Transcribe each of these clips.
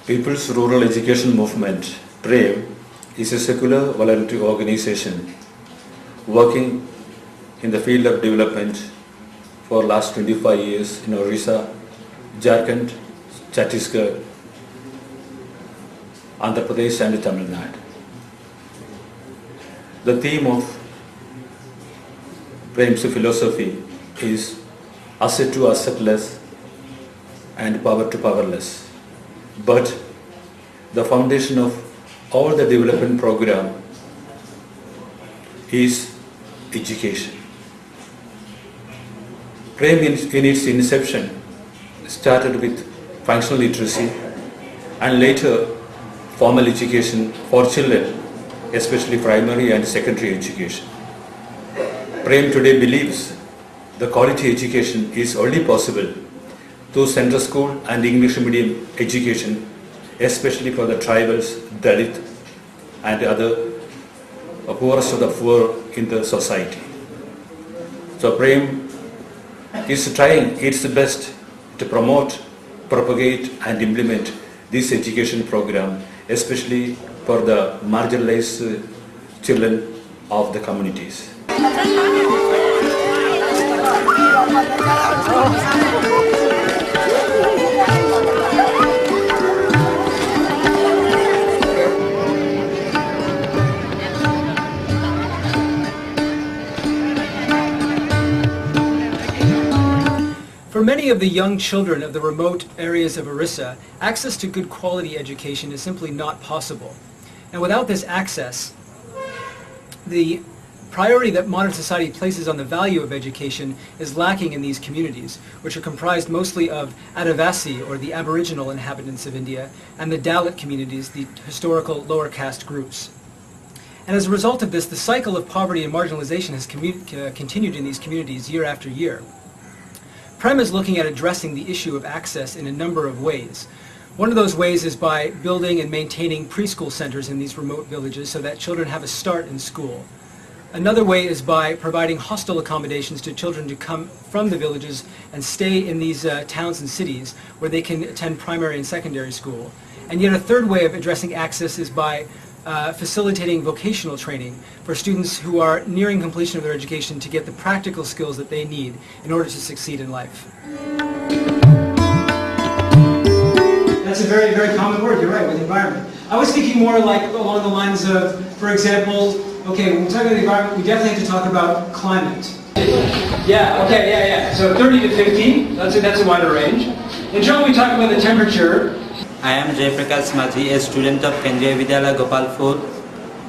People's Rural Education Movement, PREM, is a secular voluntary organization working in the field of development for last 25 years in Orissa, Jharkhand, Chhattisgarh, Andhra Pradesh and Tamil Nadu. The theme of PREM's philosophy is asset to assetless and power to powerless. But the foundation of all the development program is education. PREM in its inception started with functional literacy and later formal education for children, especially primary and secondary education. PREM today believes the quality education is only possible through center school and English medium education, especially for the tribals, Dalit and other poorest of the poor in the society. So PREM is trying its best to promote, propagate and implement this education program, especially for the marginalized children of the communities. For many of the young children of the remote areas of Orissa, access to good quality education is simply not possible. And without this access, the priority that modern society places on the value of education is lacking in these communities, which are comprised mostly of Adivasi, or the Aboriginal inhabitants of India, and the Dalit communities, the historical lower caste groups. And as a result of this, the cycle of poverty and marginalization has continued in these communities year after year. PREM is looking at addressing the issue of access in a number of ways. One of those ways is by building and maintaining preschool centers in these remote villages so that children have a start in school. Another way is by providing hostel accommodations to children to come from the villages and stay in these towns and cities where they can attend primary and secondary school. And yet a third way of addressing access is by facilitating vocational training for students who are nearing completion of their education to get the practical skills that they need in order to succeed in life. That's a very, very common word, you're right, with environment. I was thinking more like along the lines of, for example, okay, when we talk about the environment, we definitely have to talk about climate. So 30 to 50, that's a wider range. In general, we talk about the temperature. I am Jaiprakash Maji, a student of Kendriya Vidyalaya Gopalpur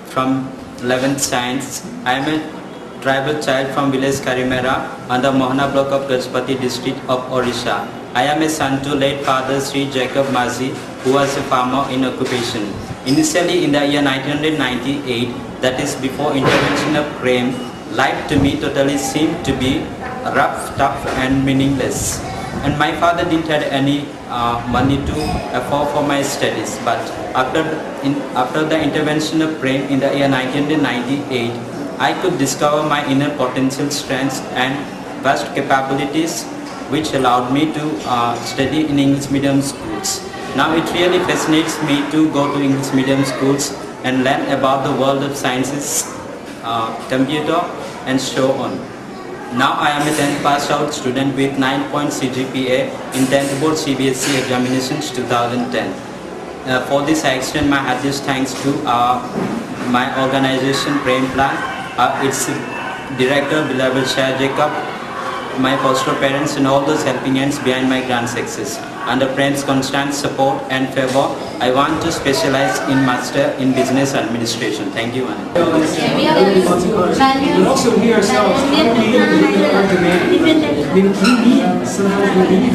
from 11th Science. I am a tribal child from village Karimera on the Mohana block of Gajpati district of Orissa. I am a son to late father Sri Jacob Maji, who was a farmer in occupation. Initially in the year 1998, that is before intervention of PREM, life to me totally seemed to be rough, tough and meaningless. And my father didn't have any money to afford for my studies. But after the intervention of PREM in the year 1998, I could discover my inner potential strengths and vast capabilities, which allowed me to study in English medium schools. Now it really fascinates me to go to English medium schools and learn about the world of sciences, computer and so on. Now I am a 10th passed out student with 9 CGPA in 10th board CBSE examinations 2010. For this I extend my heartiest thanks to my organization PREM Plan, its director beloved Shah Jacob, my foster parents and all those helping hands behind my grand success. Under PREM's constant support and favor, I want to specialize in Master in Business Administration. Thank you, Anand. But also we ourselves, how do we live our demand? I mean, we need somehow we need.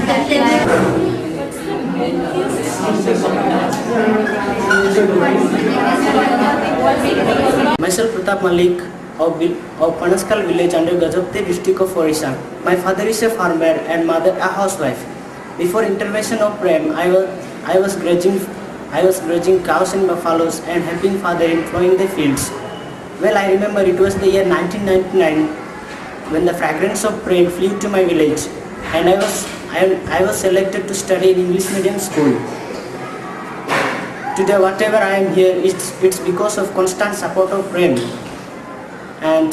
Myself Pratap Malik of Panaskal village under Gajapati district of Orissa. My father is a farmer and mother a housewife. Before intervention of PREM, I was grazing cows and buffaloes and helping father in plowing the fields. Well, I remember it was the year 1999 when the fragrance of PREM flew to my village, and I was selected to study in English medium school. Today, whatever I am here, it's because of constant support of PREM. And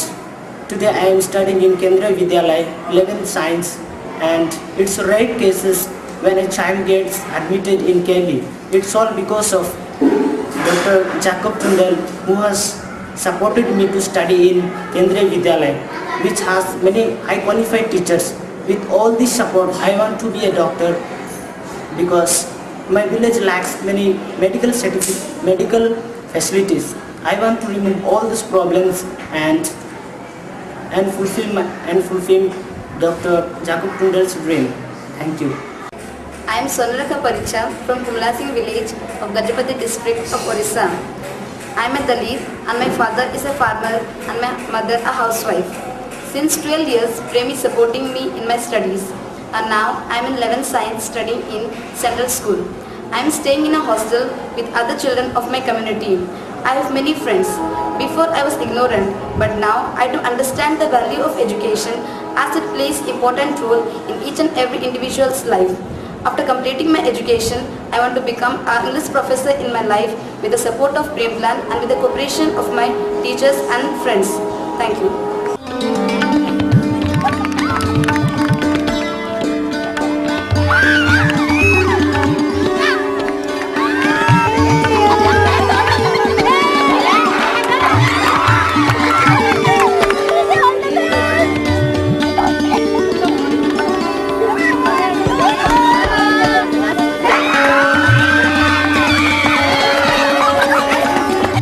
today I am studying in Kendra Vidyalaya, 11th Science, and it's rare cases when a child gets admitted in KB. It's all because of Dr. Jacob Tundal, who has supported me to study in Kendra Vidyalaya, which has many high qualified teachers. With all this support, I want to be a doctor because my village lacks many medical facilities. I want to remove all these problems and fulfill Dr. Jacob Tundal's dream. Thank you. I am Sonalaka Paricha from Kumla Singh village of Gajapati district of Orissa. I am a Dalit and my father is a farmer and my mother a housewife. Since 12 years, PREM is supporting me in my studies, and now I am in 11th Science studying in Central School. I am staying in a hostel with other children of my community. I have many friends. Before I was ignorant, but now I do understand the value of education as it plays important role in each and every individual's life. After completing my education, I want to become an English professor in my life with the support of PREM plan and with the cooperation of my teachers and friends. Thank you.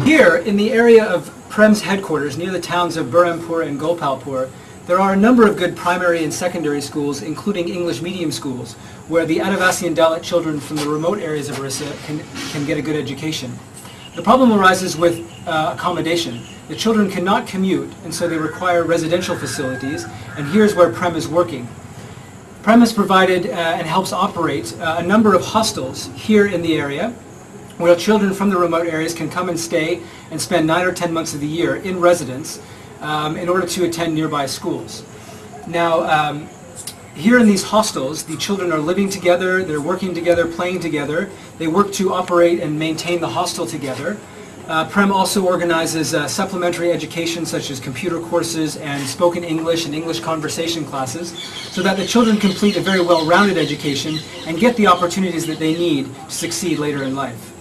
Here, in the area of PREM's headquarters, near the towns of Burhampur and Gopalpur, there are a number of good primary and secondary schools, including English medium schools, where the Adivasi and Dalit children from the remote areas of Orissa can get a good education. The problem arises with accommodation. The children cannot commute, and so they require residential facilities, and here's where PREM is working. PREM has provided and helps operate a number of hostels here in the area, where children from the remote areas can come and stay and spend 9 or 10 months of the year in residence in order to attend nearby schools. Now, here in these hostels, the children are living together, they're working together, playing together. They work to operate and maintain the hostel together. PREM also organizes supplementary education such as computer courses and spoken English and English conversation classes so that the children complete a very well-rounded education and get the opportunities that they need to succeed later in life.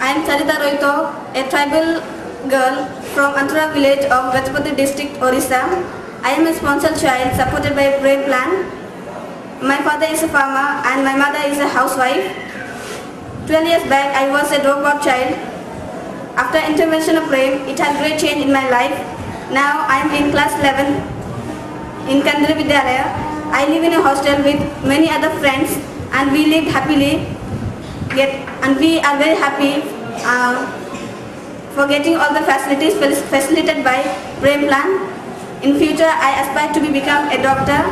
I am Charita Roito, a tribal girl from Antura village of Gajapati district, Orissa. I am a sponsored child supported by PREM plan. My father is a farmer and my mother is a housewife. 12 years back, I was a dropout child. After intervention of PREM, it had great change in my life. Now I am in class 11 in Kendra Vidyalaya. I live in a hostel with many other friends and we lived happily. And we are very happy for getting all the facilities facilitated by PREM plan. In future, I aspire to become a doctor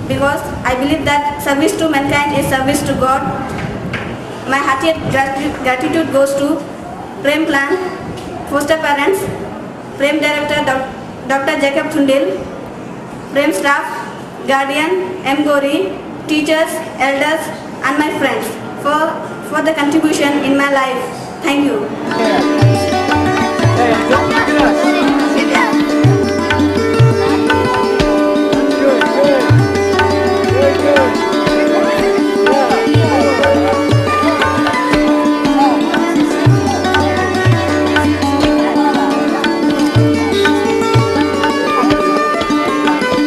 because I believe that service to mankind is service to God. My heartiest gratitude goes to PREM plan, foster parents, PREM director Dr. Jacob Tundal, PREM staff, guardian, M. Gori, teachers, elders, and my friends for the contribution in my life. Thank you.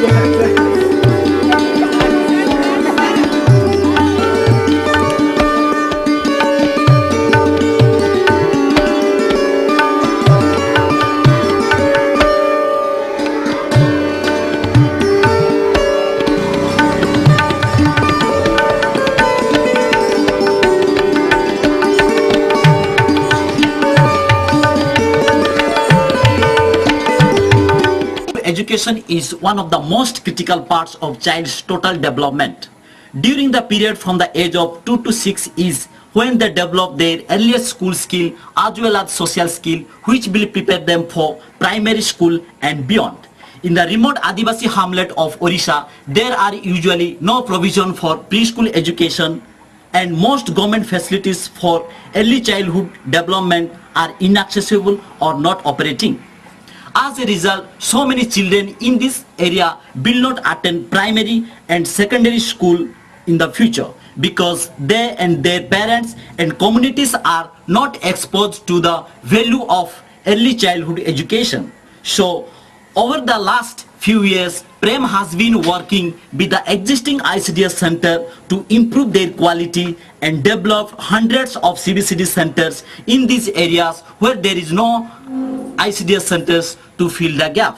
Yeah, exactly. education is one of the most critical parts of child's total development. During the period from the age of 2 to 6 is when they develop their earliest school skill as well as social skill, which will prepare them for primary school and beyond. In the remote Adivasi hamlet of Orissa, there are usually no provision for preschool education, and most government facilities for early childhood development are inaccessible or not operating. As a result, so many children in this area will not attend primary and secondary school in the future because they and their parents and communities are not exposed to the value of early childhood education. So, over the last few years, PREM has been working with the existing ICDS center to improve their quality and develop hundreds of CBCD centers in these areas where there is no ICDS centers to fill the gap.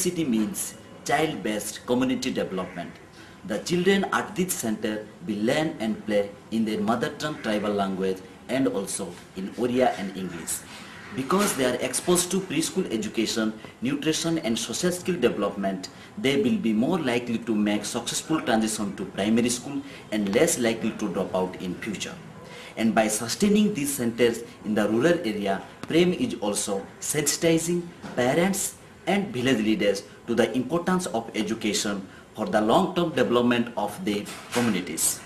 CBCD means child-based community development. The children at this center will learn and play in their mother tongue tribal language and also in Oriya and English. Because they are exposed to preschool education, nutrition and social skill development, they will be more likely to make successful transition to primary school and less likely to drop out in future. And by sustaining these centers in the rural area, PREM is also sensitizing parents and village leaders to the importance of education for the long-term development of their communities.